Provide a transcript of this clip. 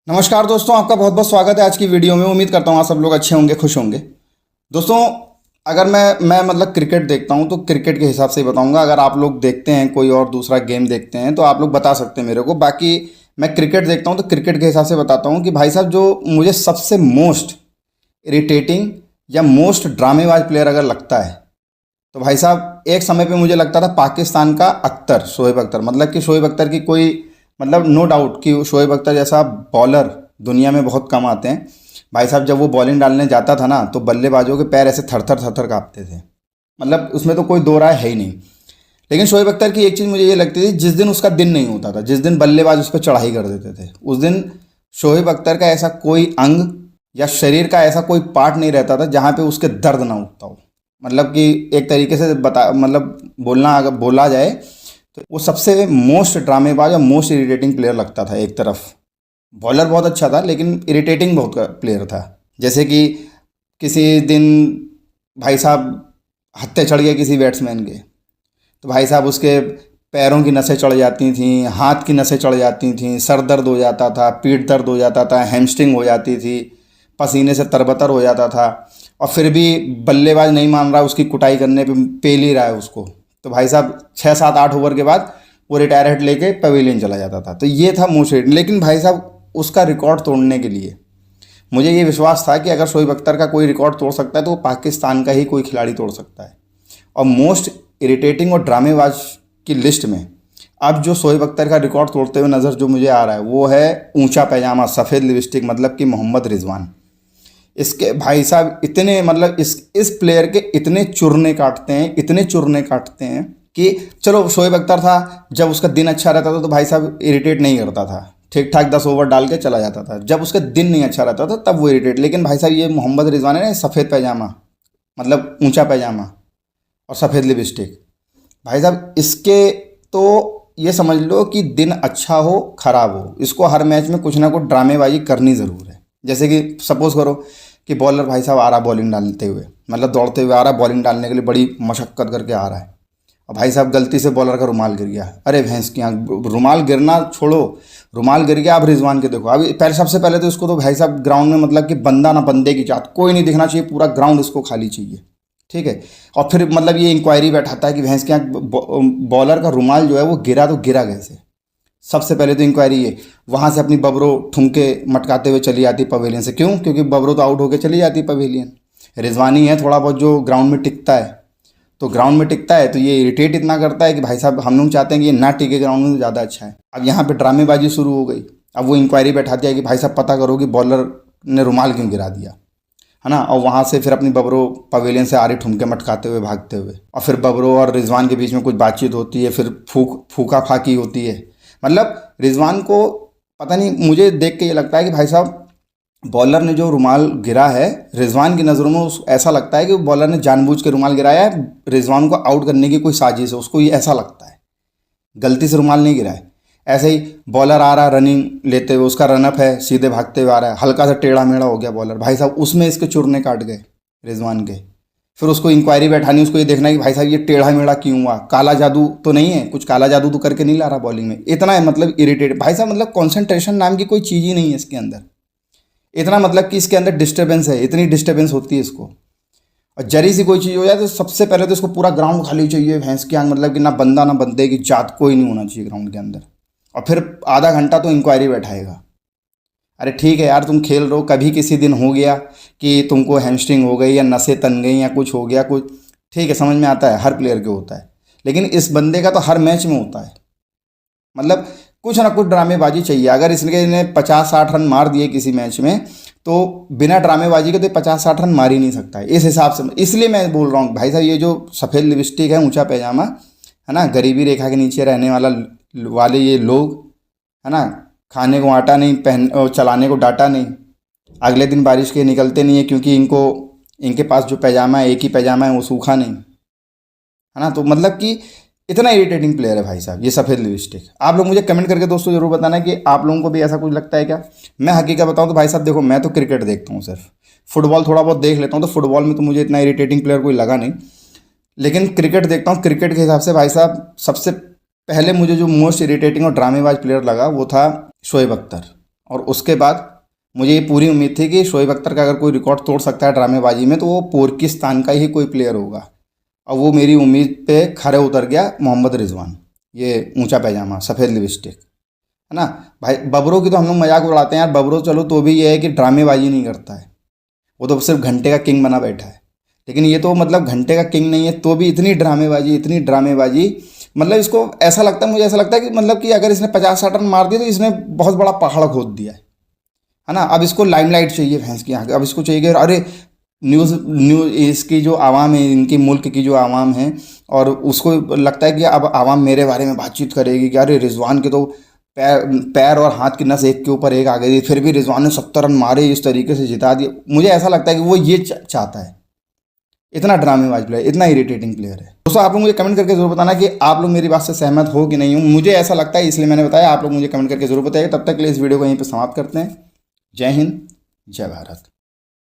नमस्कार दोस्तों, आपका बहुत बहुत स्वागत है आज की वीडियो में। उम्मीद करता हूँ आप सब लोग अच्छे होंगे, खुश होंगे। दोस्तों, अगर मैं मतलब क्रिकेट देखता हूँ तो क्रिकेट के हिसाब से ही बताऊंगा। अगर आप लोग देखते हैं कोई और दूसरा गेम देखते हैं तो आप लोग बता सकते हैं मेरे को। बाकी मैं क्रिकेट देखता हूँ तो क्रिकेट के हिसाब से बताता हूँ कि भाई साहब, जो मुझे सबसे मोस्ट इरिटेटिंग या मोस्ट ड्रामेबाज प्लेयर अगर लगता है तो भाई साहब, एक समय पे मुझे लगता था पाकिस्तान का अख्तर, शोएब अख्तर। मतलब कि शोएब अख्तर की कोई मतलब नो डाउट कि शोएब अख्तर जैसा बॉलर दुनिया में बहुत कम आते हैं। भाई साहब, जब वो बॉलिंग डालने जाता था ना तो बल्लेबाजों के पैर ऐसे थर थर थर थर काँपते थे। मतलब उसमें तो कोई दो राय है ही नहीं। लेकिन शोएब अख्तर की एक चीज़ मुझे ये लगती थी, जिस दिन उसका दिन नहीं होता था, जिस दिन बल्लेबाज उस पर चढ़ाई कर देते थे, उस दिन शोएब अख्तर का ऐसा कोई अंग या शरीर का ऐसा कोई पार्ट नहीं रहता था जहाँ पे उसके दर्द ना उठता हो। मतलब कि एक तरीके से बता मतलब बोलना अगर बोला जाए तो वो सबसे मोस्ट ड्रामेबाज और मोस्ट इरिटेटिंग प्लेयर लगता था। एक तरफ बॉलर बहुत अच्छा था लेकिन इरिटेटिंग बहुत प्लेयर था। जैसे कि किसी दिन भाई साहब हत्थे चढ़ गए किसी बैट्समैन के, तो भाई साहब उसके पैरों की नसें चढ़ जाती थी, हाथ की नसें चढ़ जाती थी, सर दर्द हो जाता था, पीठ दर्द हो जाता था, हैमस्ट्रिंग हो जाती थी, पसीने से तरबतर हो जाता था। और फिर भी बल्लेबाज नहीं मान रहा, उसकी कुटाई करने पे पेल ही रहा है उसको, तो भाई साहब 6 7 8 ओवर के बाद वो रिटायर हेड लेके पवेलियन चला जाता था। तो ये था मोस्ट। लेकिन भाई साहब, उसका रिकॉर्ड तोड़ने के लिए मुझे ये विश्वास था कि अगर शोएब अख्तर का कोई रिकॉर्ड तोड़ सकता है तो वो पाकिस्तान का ही कोई खिलाड़ी तोड़ सकता है। और मोस्ट इरिटेटिंग और ड्रामेबाज की लिस्ट में अब जो शोएब अख्तर का रिकॉर्ड तोड़ते हुए नज़र जो मुझे आ रहा है वो है ऊंचा पैजामा सफ़ेद लिपस्टिक, मतलब कि मोहम्मद रिजवान। इसके भाई साहब इतने मतलब इस प्लेयर के इतने चुरने काटते हैं, इतने चुरने काटते हैं कि चलो शोएब अख्तर था, जब उसका दिन अच्छा रहता था तो भाई साहब इरिटेट नहीं करता था, ठीक ठाक 10 ओवर डाल के चला जाता था। जब उसका दिन नहीं अच्छा रहता था तब वो इरिटेट। लेकिन भाई साहब, ये मोहम्मद रिजवान है ना, सफ़ेद पैजामा मतलब ऊंचा पैजामा और सफ़ेद लिपस्टिक, भाई साहब इसके तो ये समझ लो कि दिन अच्छा हो खराब हो, इसको हर मैच में कुछ ना कुछ ड्रामेबाजी करनी ज़रूर है। जैसे कि सपोज़ करो कि बॉलर भाई साहब आ रहा बॉलिंग डालते हुए, मतलब दौड़ते हुए आ रहा बॉलिंग डालने के लिए, बड़ी मशक्क़त करके आ रहा है, और भाई साहब गलती से बॉलर का रुमाल गिर गया। अरे भैंस की आँख, रुमाल गिरना छोड़ो, रुमाल गिर गया। अब रिजवान के देखो, अभी पहले सबसे पहले तो इसको तो भाई साहब ग्राउंड में मतलब कि बंदा ना बंदे की जात कोई नहीं दिखना चाहिए, पूरा ग्राउंड इसको खाली चाहिए, ठीक है। और फिर मतलब ये इंक्वायरी बैठाता है कि भैंस के यहाँ बॉलर का रुमाल जो है वो गिरा तो गिरा कैसे। सबसे पहले तो इंक्वायरी ये, वहाँ से अपनी बबरो ठुमके मटकाते हुए चली जाती पवेलियन से। क्यों? क्योंकि बबरो तो आउट होकर चली जाती पवेलियन। रिजवानी है थोड़ा बहुत जो ग्राउंड में टिकता है, तो ग्राउंड में टिकता है तो ये इरिटेट इतना करता है कि भाई साहब हम लोग चाहते हैं कि ये ना टिके ग्राउंड में तो ज़्यादा अच्छा है। अब यहाँ पे ड्रामेबाजी शुरू हो गई। अब वो इंक्वायरी बैठाती है कि भाई साहब पता करो कि बॉलर ने रुमाल क्यों गिरा दिया, है ना। और वहाँ से फिर अपनी बबरो पवेलियन से आ रही ठुमके मटकाते हुए भागते हुए, और फिर बबरो और रिजवान के बीच में कुछ बातचीत होती है, फिर फूका फाकी होती है। मतलब रिजवान को पता नहीं, मुझे देख के ये लगता है कि भाई साहब बॉलर ने जो रुमाल गिरा है, रिजवान की नज़रों में उस ऐसा लगता है कि बॉलर ने जानबूझ के रुमाल गिराया है, रिजवान को आउट करने की कोई साजिश है, उसको ये ऐसा लगता है, गलती से रुमाल नहीं गिरा है। ऐसे ही बॉलर आ रहा रनिंग लेते हुए, उसका रनअप है, सीधे भागते हुए आ रहा है, हल्का सा टेढ़ा मेढ़ा हो गया बॉलर, भाई साहब उसमें इसके चुरने काट गए रिजवान के। फिर उसको इंक्वायरी बैठानी, उसको ये देखना है कि भाई साहब ये टेढ़ा मेढ़ा क्यों हुआ, काला जादू तो नहीं है, कुछ काला जादू तो करके नहीं ला रहा बॉलिंग में। इतना है मतलब इरिटेट भाई साहब, मतलब कॉन्सेंट्रेशन नाम की कोई चीज़ ही नहीं है इसके अंदर। इतना मतलब कि इसके अंदर डिस्टर्बेंस है, इतनी डिस्टर्बेंस होती है इसको। और जरी सी कोई चीज़ हो जाए तो सबसे पहले तो इसको पूरा ग्राउंड खाली चाहिए, भैंस की आंख, मतलब कि ना बंदा ना बंदे की जात कोई नहीं होना चाहिए ग्राउंड के अंदर। और फिर आधा घंटा तो इंक्वायरी बैठाएगा। अरे ठीक है यार, तुम खेल रहे हो, कभी किसी दिन हो गया कि तुमको हैमस्ट्रिंग हो गई या नसें तन गई या कुछ हो गया कुछ, ठीक है, समझ में आता है, हर प्लेयर के होता है। लेकिन इस बंदे का तो हर मैच में होता है। मतलब कुछ ना कुछ ड्रामेबाजी चाहिए। अगर इसने ने 50 60 रन मार दिए किसी मैच में तो बिना ड्रामेबाजी के तो 50 60 रन मार ही नहीं सकता है इस हिसाब से। इसलिए मैं बोल रहा हूँ भाई साहब, ये जो सफ़ेद लिपस्टिक है, ऊंचा पैजामा है ना, गरीबी रेखा के नीचे रहने वाले ये लोग, है ना, खाने को आटा नहीं, पहन और चलाने को डाटा नहीं, अगले दिन बारिश के निकलते नहीं है क्योंकि इनके पास जो पैजामा है, एक ही पैजामा है, वो सूखा नहीं, है ना। तो मतलब कि इतना इरिटेटिंग प्लेयर है भाई साहब ये सफ़ेद लिपस्टिक। आप लोग मुझे कमेंट करके दोस्तों ज़रूर बताना कि आप लोगों को भी ऐसा कुछ लगता है क्या। मैं हकीकत बताऊं तो भाई साहब देखो, मैं तो क्रिकेट देखता हूँ सिर्फ, फुटबॉल थोड़ा बहुत देख लेता हूँ, तो फुटबॉल में तो मुझे इतना इरिटेटिंग प्लेयर कोई लगा नहीं। लेकिन क्रिकेट देखता हूँ, क्रिकेट के हिसाब से भाई साहब सबसे पहले मुझे जो मोस्ट इरिटेटिंग और ड्रामेबाज प्लेयर लगा वो था शोएब अख्तर। और उसके बाद मुझे ये पूरी उम्मीद थी कि शोएब अख्तर का अगर कोई रिकॉर्ड तोड़ सकता है ड्रामेबाजी में तो वो पाकिस्तान का ही कोई प्लेयर होगा। और वो मेरी उम्मीद पे खरे उतर गया मोहम्मद रिजवान, ये ऊंचा पैजामा सफ़ेद लिपस्टिक, है ना भाई। बबरों की तो हम लोग मजाक उड़ाते हैं यार, बबरों चलो तो भी ये है कि ड्रामेबाजी नहीं करता है, वो तो सिर्फ घंटे का किंग बना बैठा है। लेकिन ये तो मतलब घंटे का किंग नहीं है तो भी इतनी ड्रामेबाजी, इतनी ड्रामेबाजी, मतलब इसको ऐसा लगता है, मुझे ऐसा लगता है कि मतलब कि अगर इसने 50-60 रन मार दिए तो इसने बहुत बड़ा पहाड़ खोद दिया है ना। अब इसको लाइमलाइट चाहिए फैंस की आगे, अब इसको चाहिए कि अरे न्यूज़ इसकी जो आवाम है, इनकी मुल्क की जो आवाम है, और उसको लगता है कि अब आवाम मेरे बारे में बातचीत करेगी कि अरे रिजवान के तो पैर पैर और हाथ की नस एक के ऊपर एक आ गई, फिर भी रिजवान ने 70 रन मारे, इस तरीके से जिता दिया। मुझे ऐसा लगता है कि वो ये चाहता है। इतना ड्रामेबाज प्लेयर, इतना इरिटेटिंग प्लेयर है। दोस्तों आप लोग मुझे कमेंट करके जरूर बताना कि आप लोग मेरी बात से सहमत हो कि नहीं हो। मुझे ऐसा लगता है इसलिए मैंने बताया, आप लोग मुझे कमेंट करके जरूर बताइए। तब तक के लिए इस वीडियो को यहीं पर समाप्त करते हैं। जय हिंद, जय भारत।